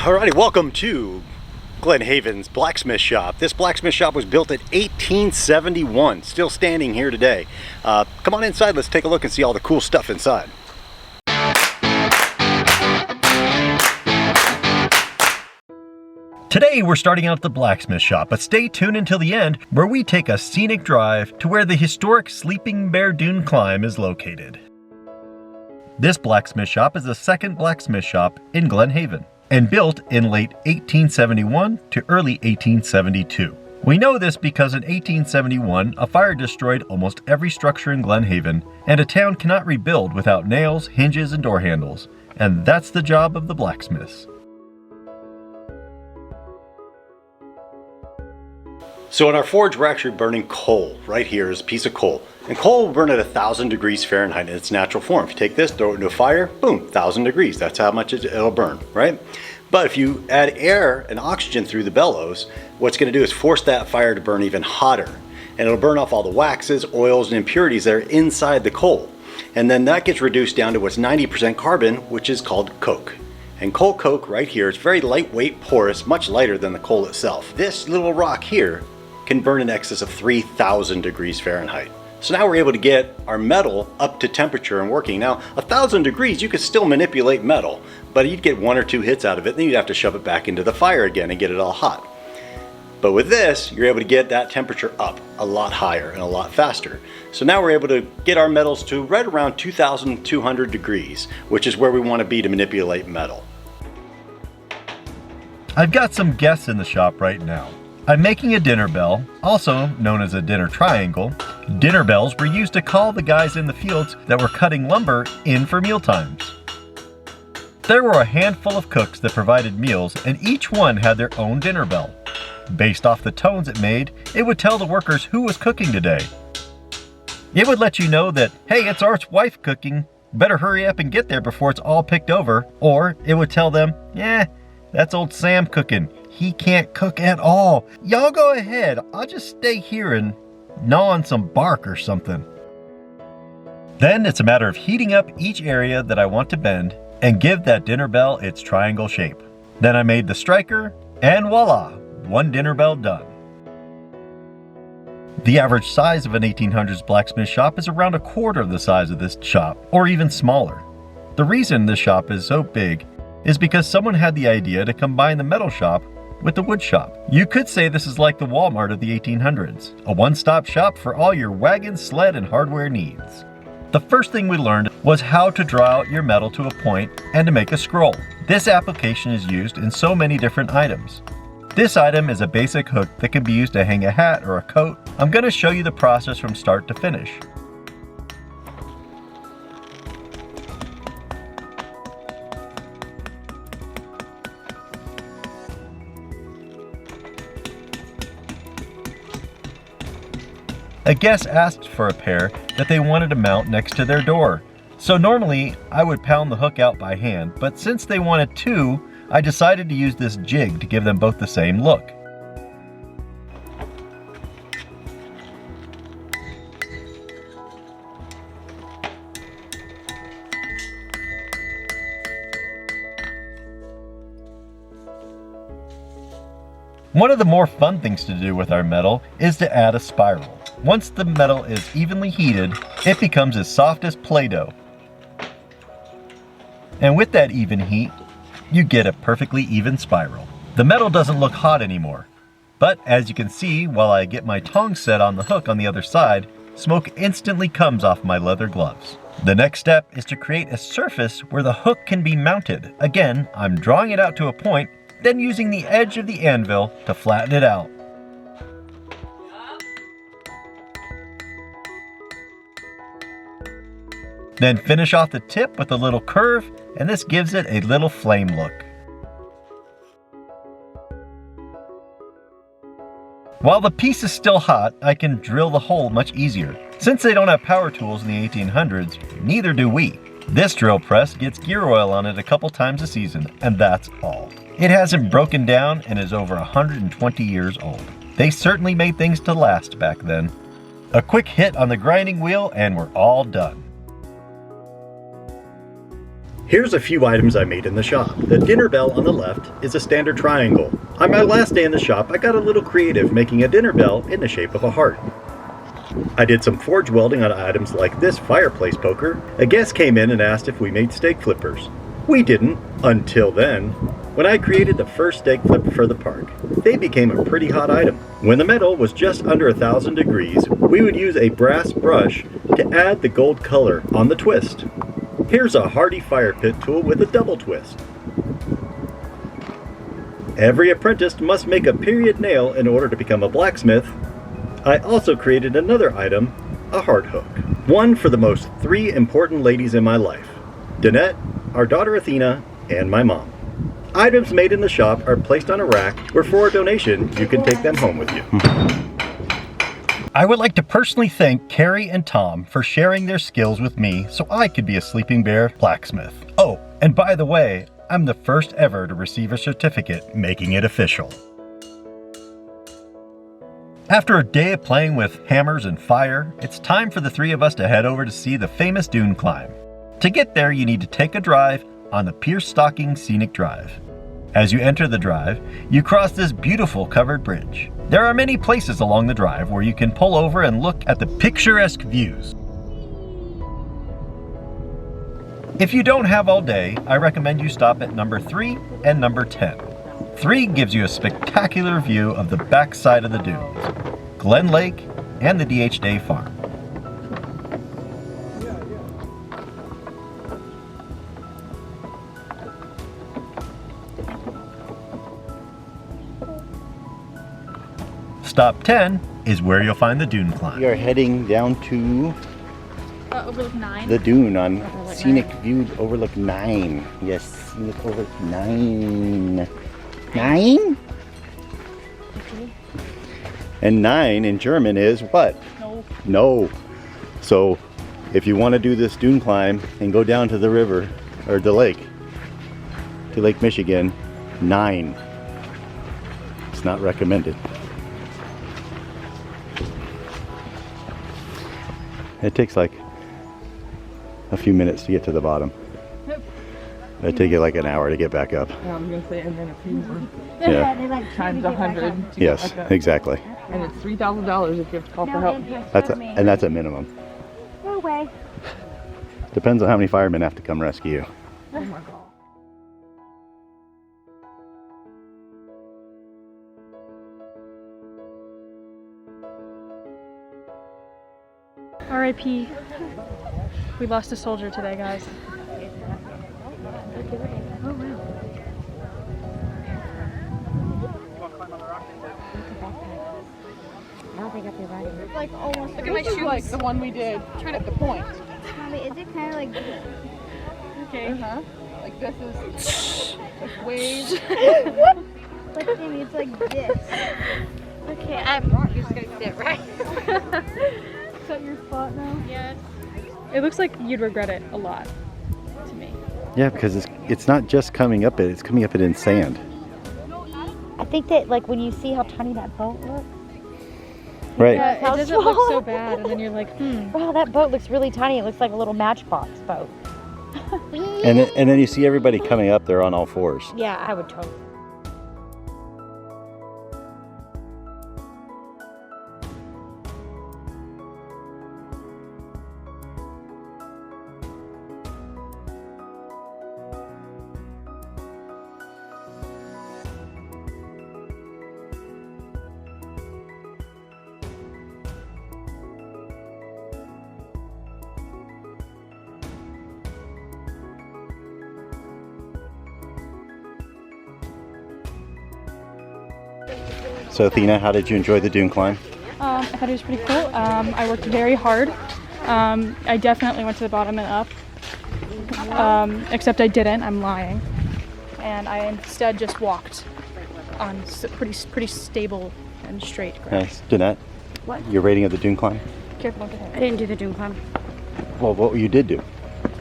Alrighty, welcome to Glen Haven's Blacksmith Shop. This blacksmith shop was built in 1871, still standing here today. Come on inside, let's take a look and see all the cool stuff inside. Today we're starting out at the blacksmith shop, but stay tuned until the end where we take a scenic drive to where the historic Sleeping Bear Dune Climb is located. This blacksmith shop is the second blacksmith shop in Glen Haven and built in late 1871 to early 1872. We know this because in 1871, a fire destroyed almost every structure in Glen Haven, and a town cannot rebuild without nails, hinges, and door handles, and that's the job of the blacksmiths. So in our forge, we're actually burning coal. Right here is a piece of coal. And coal will burn at 1,000 degrees Fahrenheit in its natural form. If you take this, throw it into a fire, boom, 1,000 degrees. That's how much it'll burn, right? But if you add air and oxygen through the bellows, what's gonna do is force that fire to burn even hotter. And it'll burn off all the waxes, oils, and impurities that are inside the coal. And then that gets reduced down to what's 90% carbon, which is called coke. And coal coke right here is very lightweight, porous, much lighter than the coal itself. This little rock here can burn in excess of 3,000 degrees Fahrenheit. So now we're able to get our metal up to temperature and working. Now, 1,000 degrees, you could still manipulate metal, but you'd get 1 or 2 hits out of it, then you'd have to shove it back into the fire again and get it all hot. But with this, you're able to get that temperature up a lot higher and a lot faster. So now we're able to get our metals to right around 2,200 degrees, which is where we want to be to manipulate metal. I've got some guests in the shop right now. I'm making a dinner bell, also known as a dinner triangle. Dinner bells were used to call the guys in the fields that were cutting lumber in for meal times. There were a handful of cooks that provided meals, and each one had their own dinner bell. Based off the tones it made, it would tell the workers who was cooking today. It would let you know that, hey, it's Art's wife cooking, better hurry up and get there before it's all picked over. Or it would tell them, that's old Sam cooking. He can't cook at all. Y'all go ahead, I'll just stay here and gnaw on some bark or something. Then it's a matter of heating up each area that I want to bend and give that dinner bell its triangle shape. Then I made the striker, and voila, one dinner bell done. The average size of an 1800s blacksmith shop is around 1/4 of the size of this shop, or even smaller. The reason this shop is so big is because someone had the idea to combine the metal shop with the wood shop. You could say this is like the Walmart of the 1800s, a one-stop shop for all your wagon, sled, and hardware needs. The first thing we learned was how to draw out your metal to a point and to make a scroll. This application is used in so many different items. This item is a basic hook that can be used to hang a hat or a coat. I'm going to show you the process from start to finish. A guest asked for a pair that they wanted to mount next to their door. So normally I would pound the hook out by hand, but since they wanted 2, I decided to use this jig to give them both the same look. One of the more fun things to do with our metal is to add a spiral. Once the metal is evenly heated, it becomes as soft as Play-Doh. And with that even heat, you get a perfectly even spiral. The metal doesn't look hot anymore. But as you can see, while I get my tongs set on the hook on the other side, smoke instantly comes off my leather gloves. The next step is to create a surface where the hook can be mounted. Again, I'm drawing it out to a point, then using the edge of the anvil to flatten it out. Then finish off the tip with a little curve, and this gives it a little flame look. While the piece is still hot, I can drill the hole much easier. Since they don't have power tools in the 1800s, neither do we. This drill press gets gear oil on it a couple times a season, and that's all. It hasn't broken down and is over 120 years old. They certainly made things to last back then. A quick hit on the grinding wheel and we're all done. Here's a few items I made in the shop. The dinner bell on the left is a standard triangle. On my last day in the shop, I got a little creative making a dinner bell in the shape of a heart. I did some forge welding on items like this fireplace poker. A guest came in and asked if we made steak flippers. We didn't, until then, when I created the first steak flipper for the park. They became a pretty hot item. When the metal was just under 1,000 degrees, we would use a brass brush to add the gold color on the twist. Here's a hardy fire pit tool with a double twist. Every apprentice must make a period nail in order to become a blacksmith. I also created another item, a heart hook. One for the most 3 important ladies in my life. Danette, our daughter Athena, and my mom. Items made in the shop are placed on a rack where for a donation you can take them home with you. I would like to personally thank Carrie and Tom for sharing their skills with me so I could be a Sleeping Bear blacksmith. Oh, and by the way, I'm the first ever to receive a certificate making it official. After a day of playing with hammers and fire, it's time for the 3 of us to head over to see the famous Dune Climb. To get there, you need to take a drive on the Pierce Stocking Scenic Drive. As you enter the drive, you cross this beautiful covered bridge. There are many places along the drive where you can pull over and look at the picturesque views. If you don't have all day, I recommend you stop at number 3 and number 10. 3 gives you a spectacular view of the backside of the dunes, Glen Lake, and the DH Day Farm. Stop 10 is where you'll find the Dune Climb. We are heading down to Overlook 9. the dune on Scenic View Overlook 9. Yes, Scenic Overlook 9. 9? Okay. And 9 in German is what? No. No. So if you want to do this dune climb and go down to the river or the lake, to Lake Michigan, 9. It's not recommended. It takes like a few minutes to get to the bottom. Yep. It'd take you like an hour to get back up. Yeah, I'm gonna say, and then a few more Yeah. times 100. Yes, exactly. And it's $3,000 if you have to call for help. That's a minimum. No way. Depends on how many firemen have to come rescue you. Oh my god. R.I.P. We lost a soldier today, guys. Like almost. Look at my shoes. Like the one we did at the point. Mommy, is it kind of like this? Okay. Like this is like waves. Like Jamie, it's like this. Okay, I'm just gonna sit right. Is that your spot now? Yes. It looks like you'd regret it a lot to me. Yeah, because it's not just coming up it, it's coming up it in sand. I think that like when you see how tiny that boat looks. Right. Yeah, it How doesn't look small. so bad, and then you're like, Wow, that boat looks really tiny. It looks like a little Matchbox boat. And then you see everybody coming up there on all fours. Yeah, I would totally. So Athena, how did you enjoy the dune climb? I thought it was pretty cool. I worked very hard. I definitely went to the bottom and up. Except I didn't. I'm lying. And I instead just walked on pretty stable and straight ground. Nice. Danette, What? your rating of the dune climb? Careful, don't get hit. I didn't do the dune climb. Well, what you did do.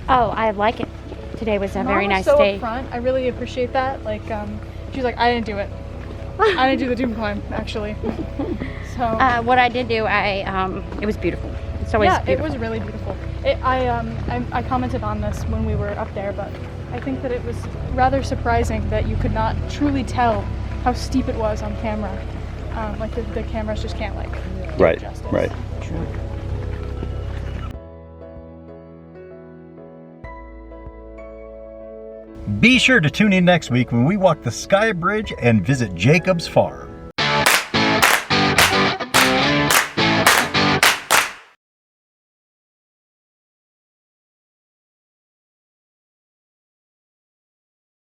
Oh, I like it. Today was a very Mom nice was so day. upfront. I really appreciate that. Like, she was like, I didn't do it. I didn't do the dune climb, actually. So. What I did do, it was beautiful. It's always Yeah, beautiful. it was really beautiful. I commented on this when we were up there, but I think that it was rather surprising that you could not truly tell how steep it was on camera. Like the cameras just can't like do it justice. Right. Be sure to tune in next week when we walk the Sky Bridge and visit Jacob's Farm.